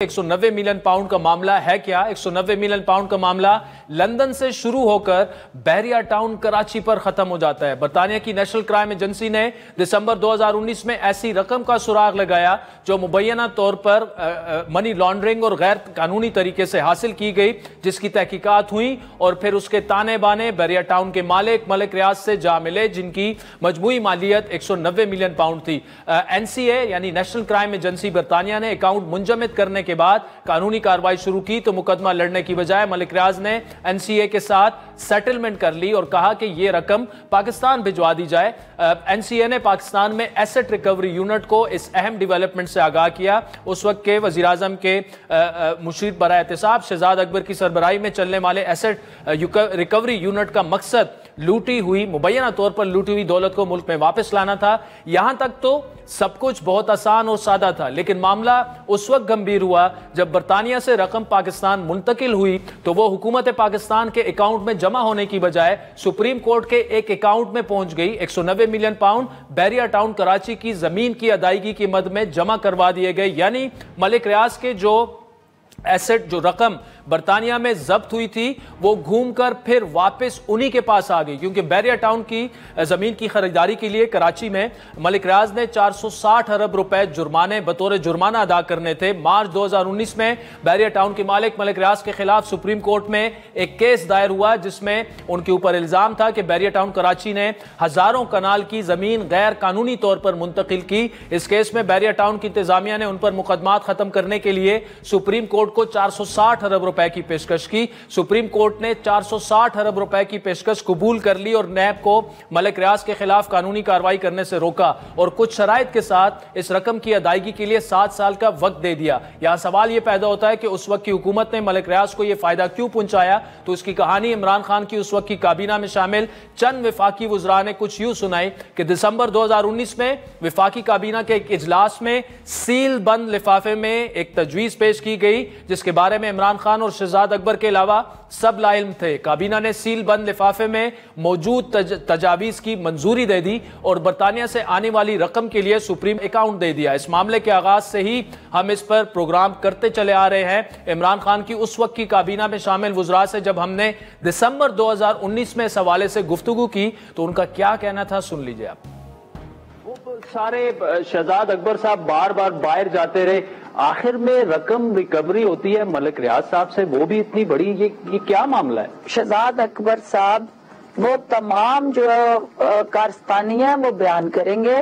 190 million pound का मामला है क्या? 190 मिलियन पाउंड का मामला लंदन से शुरू होकर बहरिया टाउन कराची पर खत्म हो जाता है। बरतानिया की नेशनल क्राइम एजेंसी ने दिसंबर 2019 में ऐसी रकम का सुराग लगाया जो मुबैना तौर पर मनी लॉन्ड्रिंग और गैर कानूनी तरीके से हासिल की गई, जिसकी तहकीकात हुई और फिर उसके ताने बाने बहरिया टाउन के मालिक मलिक रियाज से जा मिले, जिनकी मजमूई मालियत 190 मिलियन पाउंड थी। एनसीए यानी नेशनल क्राइम एजेंसी बरतानिया ने अकाउंट मुंजमद करने के बाद कानूनी कार्रवाई शुरू की तो मुकदमा लड़ने की बजाय मलिक रियाज ने एनसीए के साथ सेटलमेंट कर ली और कहा कि यह रकम पाकिस्तान भिजवा दी जाए। एनसीए ने पाकिस्तान में एसेट रिकवरी यूनिट को इस अहम डेवलपमेंट से आगाह किया। उस वक्त के वजीर आजम के मुशीर बराए एहतिसाब शहजाद अकबर की सरबराही में चलने वाले एसेट रिकवरी यूनिट का मकसद लूटी हुई मुबैना तौर पर लूटी हुई दौलत को मुल्क में वापस लाना था। यहां तक तो सब कुछ बहुत आसान और सादा था, लेकिन मामला उस वक्त गंभीर हुआ जब बरतानिया से रकम पाकिस्तान मुंतकिल हुई तो वो हुकूमत पाकिस्तान के अकाउंट में जमा होने की बजाय सुप्रीम कोर्ट के एक अकाउंट में पहुंच गई। 190 मिलियन पाउंड बहरिया टाउन कराची की जमीन की अदायगी की मद में जमा करवा दिए गए, यानी मलिक रियाज के जो एसेट जो रकम बरतानिया में जब्त हुई थी वो घूमकर फिर वापस उन्हीं के पास आ गई, क्योंकि बहरिया टाउन की जमीन की खरीदारी के लिए कराची में मलिक रियाज ने 460 अरब रुपए जुर्माने बतौर जुर्माना अदा करने थे। मार्च 2019 में बहरिया टाउन के मालिक मलिक रियाज के खिलाफ सुप्रीम कोर्ट में एक केस दायर हुआ जिसमें उनके ऊपर इल्जाम था कि बहरिया टाउन कराची ने हजारों कनाल की जमीन गैर कानूनी तौर पर मुंतकिल की। इस केस में बहरिया टाउन की इंतजामिया ने उन पर मुकदमात खत्म करने के लिए सुप्रीम कोर्ट को 460 अरब रुपए की पेशकश की। सुप्रीम कोर्ट ने 460 अरब रुपए की पेशकश कबूल कर ली और नैब को मलिक रियाज के खिलाफ कानूनी कार्रवाई करने से रोका और कुछ शराइत के साथ इस रकम की अदायगी के लिए 7 साल का वक्त दे दिया। यहां सवाल यह पैदा होता है कि उस वक्त की हुकूमत ने मलिक रियाज को यह फायदा क्यों पहुंचाया? तो इसकी कहानी इमरान खान की उस वक्त की काबीना में शामिल चंद विफाकी वुज़रा ने कुछ यूं सुनाई कि दिसंबर 2019 में विफाकी काबीना के एक इजलास में सील बंद लिफाफे में एक तजवीज पेश की गई जिसके बारे में इमरान खान और शहजाद अकबर के अलावा सब लाइल्म थे। काबीना ने सील बंद लिफाफे में मौजूद तजावीज की मंजूरी दे दी और बरतानिया से आने वाली रकम के लिए सुप्रीम अकाउंट दे दिया। इस मामले के आगाज से ही हम इस पर प्रोग्राम करते चले आ रहे हैं। इमरान खान की उस वक्त की काबीना में शामिल वुज़रा से जब हमने दिसंबर 2019 में इस हवाले से गुफ्तगू की तो उनका क्या कहना था, सुन लीजिए आप। वो सारे शहजाद अकबर साहब बार बार बाहर जाते रहे, आखिर में रकम रिकवरी होती है मलिक रियाज साहब से, वो भी इतनी बड़ी, ये क्या मामला है? शहजाद अकबर साहब वो तमाम जो कारस्तानियां वो बयान करेंगे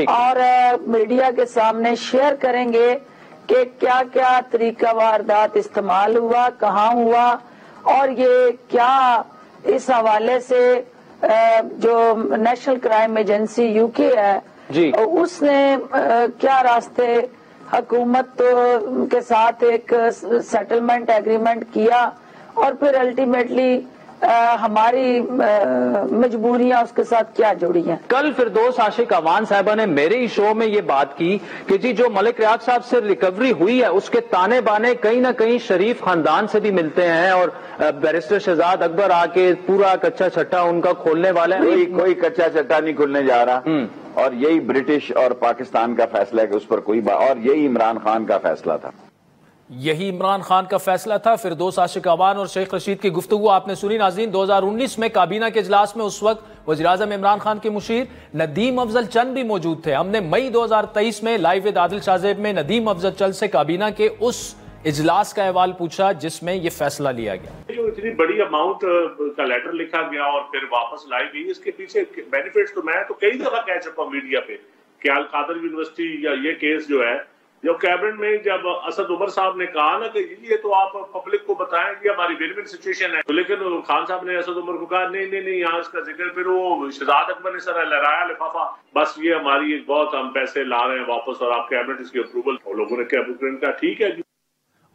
और मीडिया के सामने शेयर करेंगे कि क्या क्या तरीका वारदात इस्तेमाल हुआ, कहाँ हुआ और ये क्या इस हवाले से जो नेशनल क्राइम एजेंसी यूके है जी, उसने क्या रास्ते हुकूमत के साथ एक सेटलमेंट एग्रीमेंट किया और फिर अल्टीमेटली हमारी मजबूरियां उसके साथ क्या जुड़ी हैं। कल फिरदौस आशिक अवान साहिबा ने मेरे ही शो में ये बात की कि जी जो मलिक रियाज साहब से रिकवरी हुई है उसके ताने बाने कहीं ना कहीं शरीफ खानदान से भी मिलते हैं और बैरिस्टर शहजाद अकबर आके पूरा कच्चा छट्टा उनका खोलने वाले हैं। कोई कच्चा छट्टा नहीं खुलने जा रहा और यही ब्रिटिश और पाकिस्तान का फैसला है कि उस पर कोई और यही इमरान खान का फैसला था। यही इमरान खान का फैसला था। फिरदौस आशिक अवान और शेख रशीद की गुफ्तगू आपने सुनी। नाज़रीन, 2019 में काबीना के इजलास में उस वक्त वज़ीर आज़म इमरान खान के मुशीर नदीम अफजल चंद भी मौजूद थे। हमने मई 2023 में लाइव विद आदिल शाहज़ेब में नदीम अफजल चंद से काबीना के उस इजलास का अहवाल पूछा जिसमें यह फैसला लिया गया। जो इतनी बड़ी अमाउंट का लेटर लिखा गया और फिर वापस लाई गई, इसके पीछे बेनिफिट्स तो मैं तो कई दफा कह चुका हूं मीडिया पे कि अल कादर यूनिवर्सिटी या ये केस जो है, जो कैबिनेट में जब असद उमर साहब ने कहा ना कि ये तो आप पब्लिक को बताएं कि हमारी विन विन सिचुएशन है, तो लेकिन खान साहब ने असद उमर को कहा नहीं यहाँ इसका जिक्र, फिर वो शहजाद अकबर ने सर लहराया लिफाफा, बस ये हमारी बहुत हम पैसे ला रहे हैं वापस और आप कैबिनेट इसकी अप्रूवल, लोगों ने कैबिनेट का ठीक है।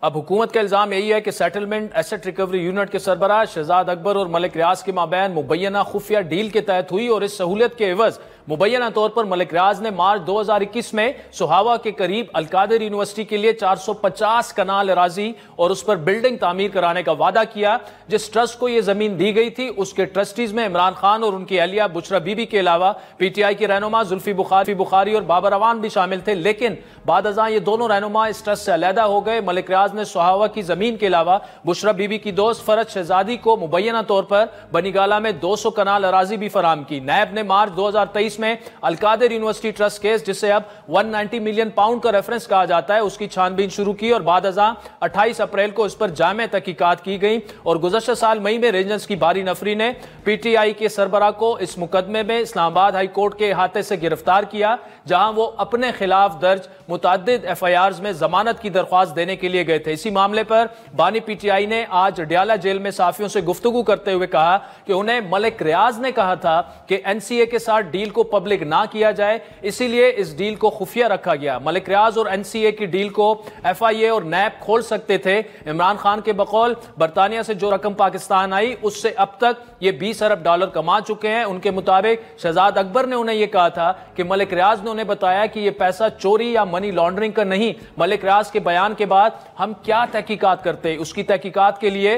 अब हुकूमत का इल्जाम यही है कि सेटलमेंट एसेट रिकवरी यूनिट के सरबराह शहजाद अकबर और मलिक रियाज के माबैन मुबैना खुफिया डील के तहत हुई और इस सहूलियत के एवज मुबैना तौर पर मलिक रियाज ने मार्च 2021 में सुहावा के करीब अलकादिर यूनिवर्सिटी के लिए 450 कनाल अराजी और उस पर बिल्डिंग तामीर कराने का वादा किया। जिस ट्रस्ट को यह जमीन दी गई थी उसके ट्रस्टीज में इमरान खान और उनकी अहलिया बुशरा बीबी के अलावा पीटीआई के रहनुमा जुल्फी बुखारी और बाबर अवान भी शामिल थे, लेकिन बाद अज़ां ये दोनों रहनुमा इस ट्रस्ट से अलहदा हो गए। मलिक रियाज ने सुहावा की जमीन के अलावा बुशरा बीबी की दोस्त फरज शहजादी को मुबैना तौर पर बनीगाला में 200 कनाल अराजी भी फराम की। नैब ने मार्च 2023 में अलकादिर यूनिवर्सिटी ट्रस्ट केस, जिसे अब 190 मिलियन पाउंड का रेफरेंस कहा जाता है, उसकी छानबीन शुरू की और बाद अज़ां 28 अप्रैल को इस पर जामे तहकीकात की गई और गुज़श्ता साल मई में रेंजर्स की भारी नफरी ने पीटीआई के सरबरा को इस मुकदमे में इस्लामाबाद हाई कोर्ट के अहाते से गिरफ्तार किया, जहां वो अपने खिलाफ दर्ज मुतअद्दिद एफआईआर्स में जमानत की दरख्वास्त देने के लिए गए थे। इसी मामले पर बानी पीटीआई ने आज डयाला जेल में साफियों से गुफ्तगू करते हुए कहा कि उन्हें मलिक रियाज ने कहा था कि एनसीए के साथ डील को पब्लिक ना किया जाए, इसीलिए इस डील को खुफिया रखा गया। मलिक रियाज और एनसीए की डील को एफआईए और नैब खोल सकते थे। इमरान खान के बकौल बरतानिया से जो रकम पाकिस्तान आई उससे अब तक ये 20 अरब डॉलर कमा चुके हैं। उनके मुताबिक शहजाद अकबर ने उन्हें यह कहा था कि मलिक रियाज ने उन्हें बताया कि यह पैसा चोरी या मनी लॉन्ड्रिंग का नहीं। मलिक रियाज के बयान के बाद हम क्या तहकीकात करते, उसकी तहकीकात के लिए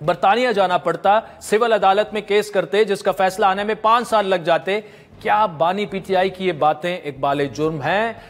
बरतानिया जाना पड़ता, सिविल अदालत में केस करते जिसका फैसला आने में 5 साल लग जाते। क्या बानी पीटीआई की ये बातें इकबाल जुर्म हैं?